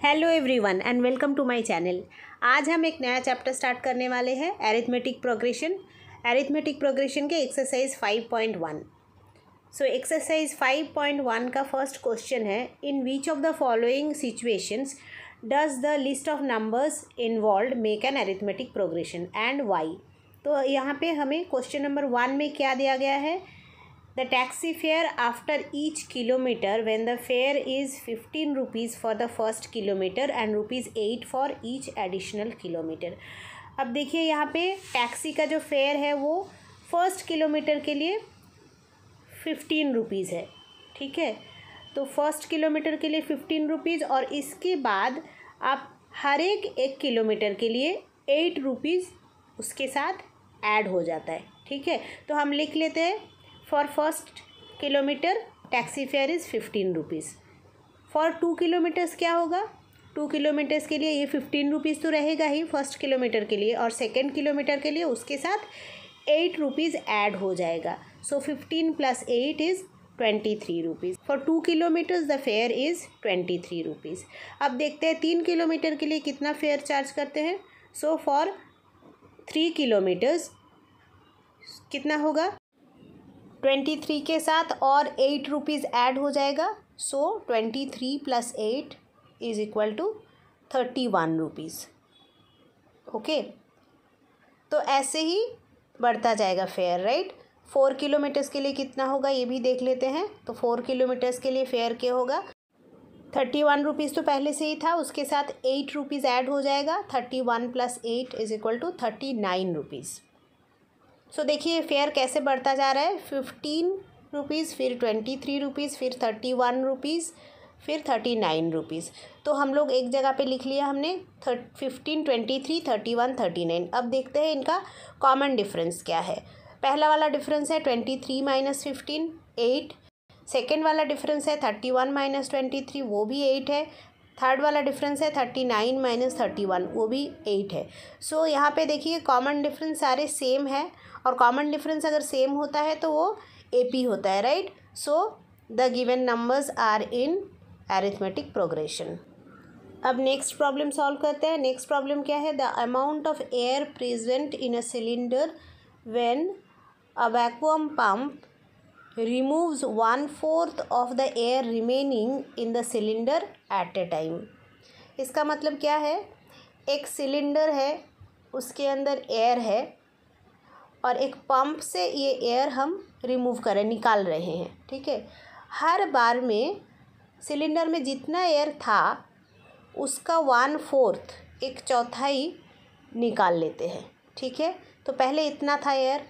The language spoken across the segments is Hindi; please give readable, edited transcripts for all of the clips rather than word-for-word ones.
Hello everyone and welcome to my channel. आज हम एक नया चैप्टर स्टार्ट करने वाले हैं, अरिथमेटिक प्रोग्रेशन के एक्सरसाइज 5.1। सो एक्सरसाइज 5.1 का फर्स्ट क्वेश्चन है, in which of the following situations does the list of numbers involved make an arithmetic progression and why. तो यहाँ पे हमें क्वेश्चन नंबर 1 में क्या दिया गया है, The taxi fare after each kilometer when the fare is 15 rupees for the first kilometer and rupees 8 for each additional kilometer। अब देखिए यहाँ पे टैक्सी का जो फेयर है वो फर्स्ट किलोमीटर के लिए 15 रुपीज़ है, ठीक है। तो फर्स्ट किलोमीटर के लिए 15 रुपीज़ और इसके बाद आप हर एक किलोमीटर के लिए 8 रुपीज़ उसके साथ ऐड हो जाता है, ठीक है। तो हम लिख लेते हैं, for first kilometre taxi fare is 15 rupees. For 2 kilometres क्या होगा, 2 किलोमीटर्स के लिए ये 15 रुपीज़ तो रहेगा ही फर्स्ट किलोमीटर के लिए, और सेकेंड किलोमीटर के लिए उसके साथ 8 रुपीज़ ऐड हो जाएगा। सो 15 + 8 is 23 rupees. For 2 kilometres the fair is 23 rupees. अब देखते हैं 3 किलोमीटर के लिए कितना फेयर चार्ज करते हैं। सो फॉर 3 किलोमीटर्स कितना होगा, 23 के साथ और 8 रुपीज़ ऐड हो जाएगा। So 23 + 8 is equal to 31 rupees. Okay, तो ऐसे ही बढ़ता जाएगा फेयर, राइट। 4 किलोमीटर्स के लिए कितना होगा ये भी देख लेते हैं। तो 4 किलोमीटर्स के लिए फेयर क्या होगा, 31 रुपीज़ तो पहले से ही था, उसके साथ 8 रुपीज़ ऐड हो जाएगा। 31 + 8 इज़ इक्वल टू 39 रुपीज़। सो देखिए फेयर कैसे बढ़ता जा रहा है, 15 रुपीज़, फिर 23 रुपीज़, फिर 31 रुपीज़, फिर 39 रुपीज़। तो हम लोग एक जगह पे लिख लिया हमने 15, 23, 31, 39। अब देखते हैं इनका कॉमन डिफरेंस क्या है। पहला वाला डिफरेंस है 23 - 15 8। सेकेंड वाला डिफरेंस है 31 - 23, वो भी 8 है। थर्ड वाला डिफरेंस है 39 - 31, वो भी 8 है। सो यहाँ पे देखिए कॉमन डिफरेंस सारे सेम है, और कॉमन डिफरेंस अगर सेम होता है तो वो एपी होता है, right. So the given numbers are in arithmetic progression. अब नेक्स्ट प्रॉब्लम सॉल्व करते हैं। नेक्स्ट प्रॉब्लम क्या है, the amount of air present in a cylinder when a vacuum pump removes 1/4 of the air remaining in the cylinder at a time। इसका मतलब क्या है, एक सिलेंडर है, उसके अंदर एयर है, और एक पंप से ये एयर हम रिमूव कर रहे, निकाल रहे हैं, ठीक है। हर बार में सिलेंडर में जितना एयर था उसका 1/4, 1/4 निकाल लेते हैं, ठीक है। तो पहले इतना था एयर,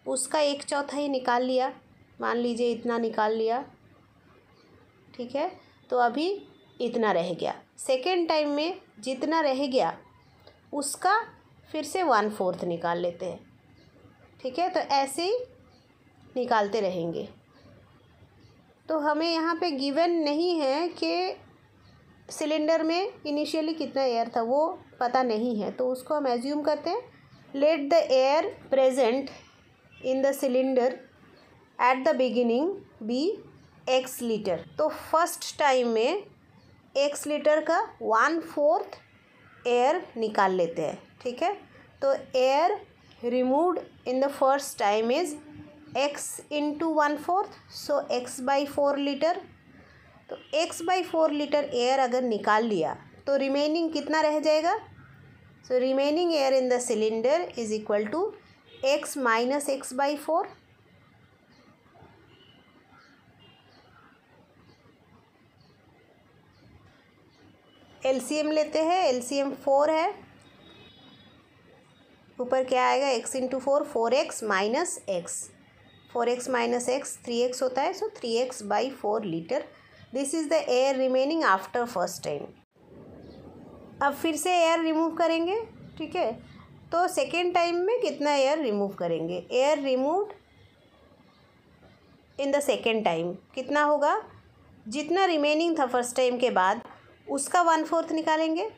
उसका 1/4 निकाल लिया, मान लीजिए इतना निकाल लिया, ठीक है। तो अभी इतना रह गया। सेकेंड टाइम में जितना रह गया उसका फिर से 1/4 निकाल लेते हैं, ठीक है। तो ऐसे ही निकालते रहेंगे। तो हमें यहाँ पे गिवन नहीं है कि सिलेंडर में इनिशियली कितना एयर था, वो पता नहीं है, तो उसको हम एज्यूम करते हैं, let the air present in the cylinder at the beginning be x litre. तो फर्स्ट टाइम में x लीटर का 1/4 एयर निकाल लेते हैं, ठीक है। तो air removed in the first time is x × 1/4, so x/4 litre. तो x/4 लीटर एयर अगर निकाल लिया तो रिमेनिंग कितना रह जाएगा। So remaining air in the cylinder is equal to x - x/4। LCM लेते हैं, एलसीएम 4 है, ऊपर क्या आएगा, x × 4, 4x - x, 4x - x 3x होता है, सो 3x/4 litre. This is the air remaining after first time. अब फिर से एयर रिमूव करेंगे, ठीक है। तो सेकेंड टाइम में कितना एयर रिमूव करेंगे, air removed in the second time कितना होगा, जितना रिमेनिंग था फर्स्ट टाइम के बाद उसका 1/4 निकालेंगे।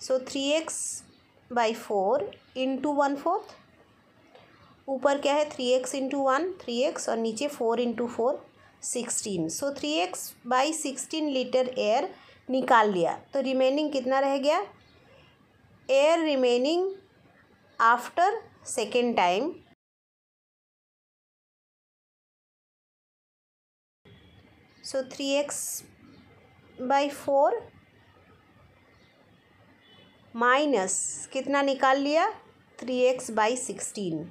सो 3x/4 × 1/4, ऊपर क्या है 3x × 1 3x, और नीचे 4 × 4 16। सो 3x/16 लीटर एयर निकाल लिया तो रिमेनिंग कितना रह गया, air remaining after second time so 3x/4 minus कितना निकाल लिया 3x/16।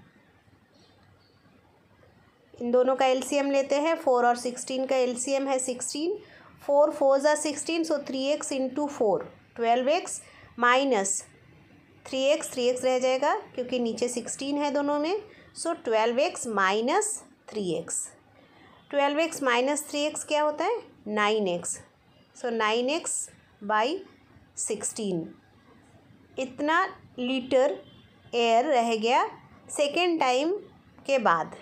इन दोनों का एलसीएम लेते हैं, 4 और 16 का एलसीएम है 16, 4 4 ज़ा 16 सो 3x into 4 12x minus 3x रह जाएगा क्योंकि नीचे 16 है दोनों में, सो 12x minus 3x। 12x minus 3x क्या होता है 9x, सो 9x/16 इतना लीटर एयर रह गया सेकेंड टाइम के बाद।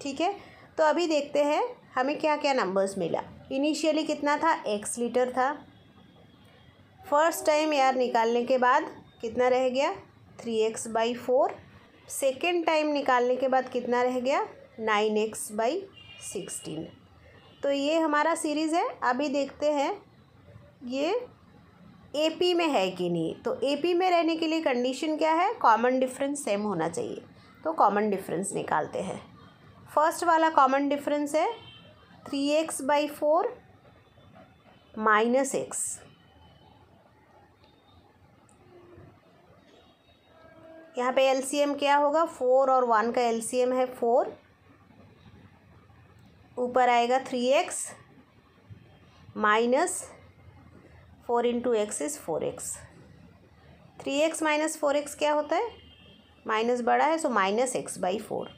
ठीक है, तो अभी देखते हैं हमें क्या क्या नंबर्स मिला। इनिशियली कितना था x लीटर था, फर्स्ट टाइम एयर निकालने के बाद कितना रह गया 3x/4, सेकेंड टाइम निकालने के बाद कितना रह गया 9x/16। तो ये हमारा सीरीज़ है। अभी देखते हैं ये AP में है कि नहीं। तो AP में रहने के लिए कंडीशन क्या है, कॉमन डिफरेंस सेम होना चाहिए। तो कॉमन डिफरेंस निकालते हैं। फर्स्ट वाला कॉमन डिफरेंस है 3x/4 माइनस x। यहाँ पे एलसीएम क्या होगा, 4 और 1 का एलसीएम है 4, ऊपर आएगा 3x minus 4 into x is 4x। 3x minus 4x क्या होता है, माइनस बड़ा है सो माइनस x/4।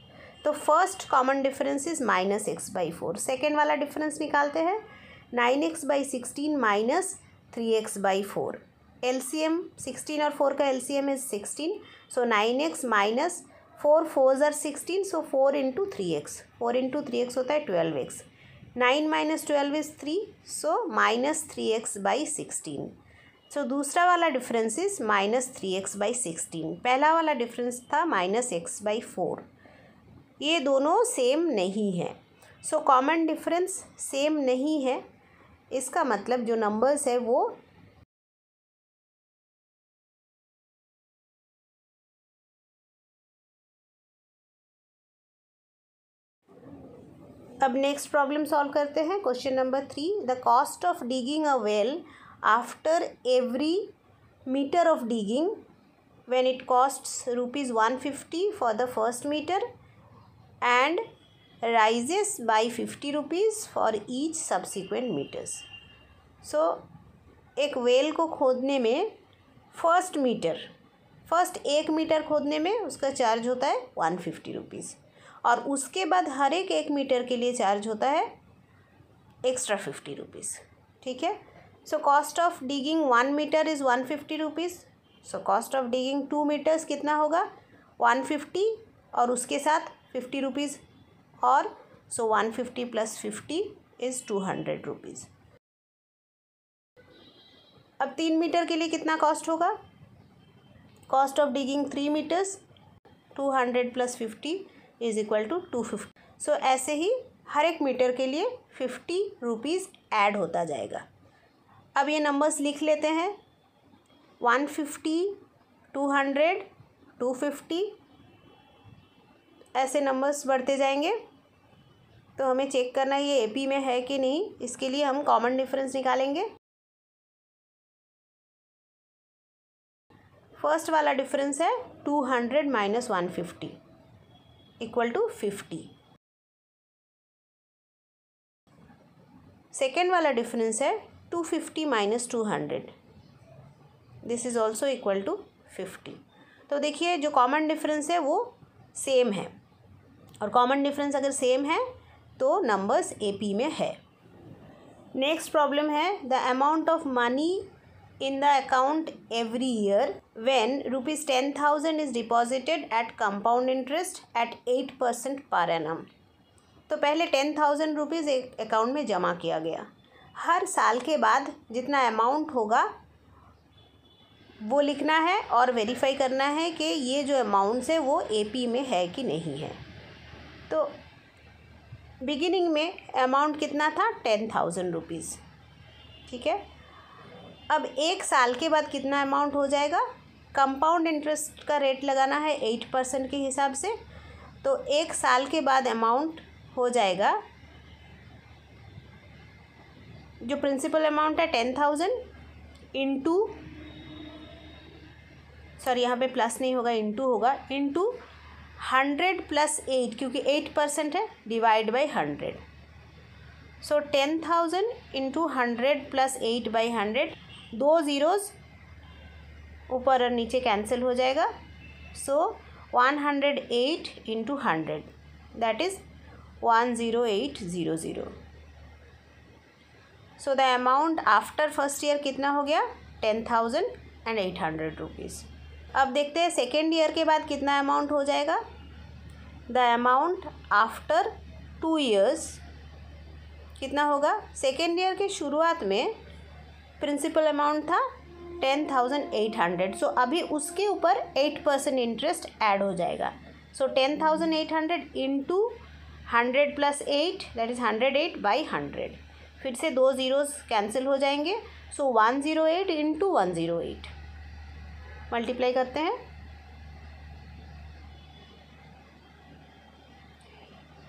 तो first common difference is minus x/4। Second वाला डिफरेंस निकालते हैं 9x/16 माइनस 3x/4। एलसीएम 16 और 4 का एलसीएम है 16, सो 9x माइनस 4 4 ज़र 16 सो 4 इंटू 3x, 4 इंटू 3x होता है 12x। 9 minus 12 is 3, so minus 3x/16। सो दूसरा वाला डिफरेंस इज माइनस 3x/16। पहला वाला डिफरेंस था माइनस x/4। ये दोनों सेम नहीं है, सो कॉमन डिफरेंस सेम नहीं है। इसका मतलब जो नंबर्स है वो अब नेक्स्ट प्रॉब्लम सॉल्व करते हैं। Question number 3, the cost of digging a well after every metre of digging when it costs rupees 150 for the first meter and rises by 50 rupees for each subsequent meters. So एक वेल को खोदने में फर्स्ट एक मीटर खोदने में उसका चार्ज होता है 150 रुपीज़, और उसके बाद हर एक मीटर के लिए चार्ज होता है एक्स्ट्रा 50 रुपीज़। ठीक है, so cost of digging 1 metre is 150 rupees. So cost of digging 2 metres कितना होगा 150 और उसके साथ 50 रुपीज़, और सो 150 प्लस 50 इज़ 200 रुपीज़। अब 3 मीटर के लिए कितना कॉस्ट होगा, cost of digging 3 metres 200 plus 50 is equal to 250। So ऐसे ही हर एक मीटर के लिए 50 रुपीज़ ऐड होता जाएगा। अब ये नंबर्स लिख लेते हैं, 150, 200, 250, ऐसे नंबर्स बढ़ते जाएंगे। तो हमें चेक करना है ये AP में है कि नहीं। इसके लिए हम कॉमन डिफरेंस निकालेंगे। फर्स्ट वाला डिफरेंस है 200 माइनस 150 इक्वल टू 50। सेकेंड वाला डिफरेंस है 250 minus 200, this is also equal to 50। तो देखिए जो कॉमन डिफरेंस है वो सेम है, और कॉमन डिफरेंस अगर सेम है तो नंबर्स AP में है। नेक्स्ट प्रॉब्लम है, the amount of money in the account every year when rupees 10,000 is deposited at compound interest at 8% per annum. तो पहले 10,000 रुपीज़ एक अकाउंट में जमा किया गया, हर साल के बाद जितना अमाउंट होगा वो लिखना है और वेरीफाई करना है कि ये जो अमाउंट्स है वो AP में है कि नहीं है। तो बिगिनिंग में अमाउंट कितना था 10,000 रुपीज़। ठीक है, अब 1 साल के बाद कितना अमाउंट हो जाएगा? कंपाउंड इंटरेस्ट का रेट लगाना है 8% के हिसाब से, तो 1 साल के बाद अमाउंट हो जाएगा, जो प्रिंसिपल अमाउंट है 10,000 इंटू, सॉरी यहाँ पे प्लस नहीं होगा, इंटू होगा, इंटू 100 + 8, क्योंकि 8% है, divide by 100. So 10,000 into 100 + 8/100, 2 zeros ऊपर और नीचे कैंसिल हो जाएगा. सो 108 into 100, that is 10800. So the amount after first year कितना हो गया? 10,800 रुपीज़. अब देखते हैं सेकेंड ईयर के बाद कितना अमाउंट हो जाएगा. द अमाउंट आफ्टर 2 years कितना होगा? सेकेंड ईयर के शुरुआत में प्रिंसिपल अमाउंट था 10,800. सो अभी उसके ऊपर 8% इंटरेस्ट ऐड हो जाएगा. सो 10,800 इंटू 100 + 8, दैट इज़ 108/100. फिर से 2 ज़ीरोज़ कैंसिल हो जाएंगे. सो 108 इंटू 108 मल्टीप्लाई करते हैं.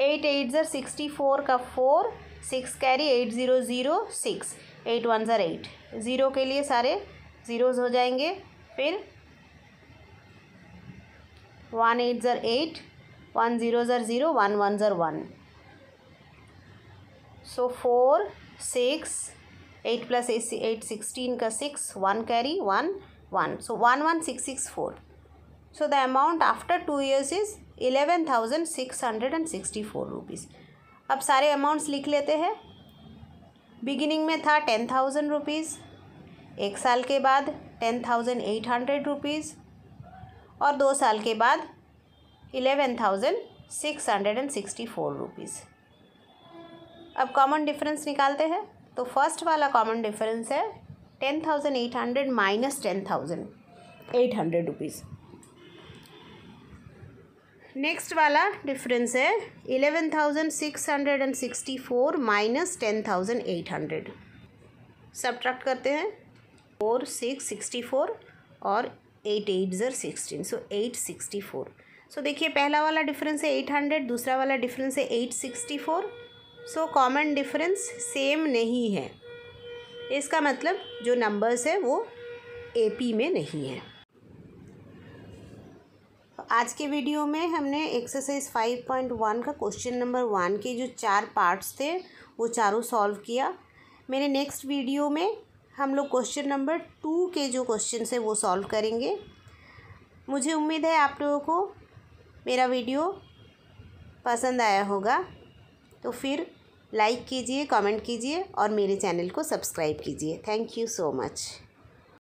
8 8 ज़र 64 का 4, 6 कैरी 8006, 8 1 ज़र 8. ज़ीरो के लिए सारे ज़ीरोज़ हो जाएंगे. फिर 1 8 ज़र 8, 1 0 ज़र 0, 1 1 ज़र 1. सो 4 6, 8 + 8 16 का 6, 1 carry 1 1. So 11664. So the amount after 2 years is 11,664 rupees. अब सारे अमाउंट्स लिख लेते हैं. बिगिनिंग में था 10,000 रुपीज़, 1 साल के बाद 10,800 रुपीज़, और 2 साल के बाद 11,664 रुपीज़. अब कॉमन डिफरेंस निकालते हैं. तो फर्स्ट वाला कॉमन डिफरेंस है 10,800 माइनस 10,800 रुपीज़. नेक्स्ट वाला डिफरेंस है 11,664 माइनस 10,800. सब्ट्रैक्ट करते हैं. 4 6 64 और 8 8 ज़र 16, सो 864. सो देखिए पहला वाला डिफरेंस है 800, दूसरा वाला डिफरेंस है 864. सो कॉमन डिफरेंस सेम नहीं है. इसका मतलब जो नंबर्स है वो AP में नहीं है. आज के वीडियो में हमने एक्सरसाइज 5.1 का क्वेश्चन नंबर 1 के जो 4 पार्ट्स थे वो चारों सॉल्व किया. मेरे नेक्स्ट वीडियो में हम लोग क्वेश्चन नंबर 2 के जो क्वेश्चन है वो सॉल्व करेंगे. मुझे उम्मीद है आप लोगों को मेरा वीडियो पसंद आया होगा. तो फिर लाइक कीजिए, कमेंट कीजिए और मेरे चैनल को सब्सक्राइब कीजिए. Thank you so much.